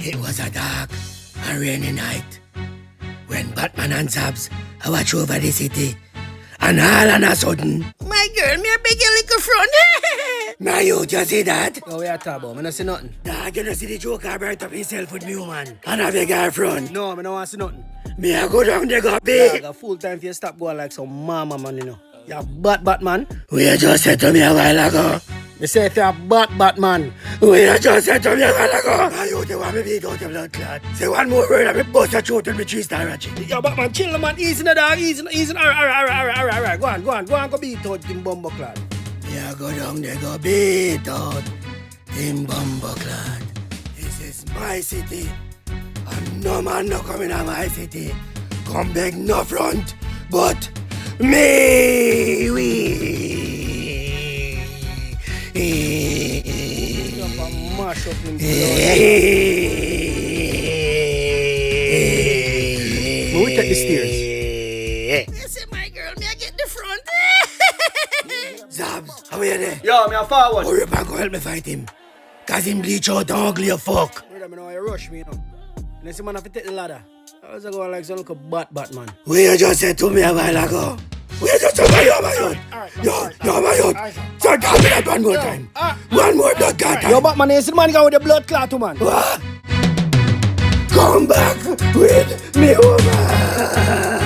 It was a dark and rainy night when Batman and Zabz watch over the city, and all on a sudden, my girl, me a beg your little front. Now you just see that? Oh, we are talking about. I don't see nothing. Dog, you don't see the Joker bright up himself with me, woman. And have a girlfriend. No, I don't want to see nothing. Me a go down there, go big. Dog, a full time for you stop going like some mama man, you know. You're Batman. You just said to me a while ago. You say if you're Batman. You just said to me a while ago. Now you don't want me beat out your blood clot. Say one more word and me bust your throat with me 3-star ratchet. Yo, Batman, chill, man. Easy, the dog. Easy. Alright. Go on. Go beat out him bumbo clad. Yeah, go down there, go beat out him bumbo clad. This is my city. And no man no coming to my city. Come beg no front, but me. Mash up him. We take the stairs. You see my girl, me I get the front. Zabz, how are you there? Yo, me a forward. Hurry up and go help me fight him. Cause him bleach out the ugly as fuck. Wait a minute, you rush me, you know. And then man have to take the ladder. I was going like some little Batman. What you just said to me a while ago? What you just said to me, you're my youth? You're my youth. So tell me that one more time. One more blood clot time. Yo, Batman, you see the man going with the blood clot, man. What? Come back with me, woman.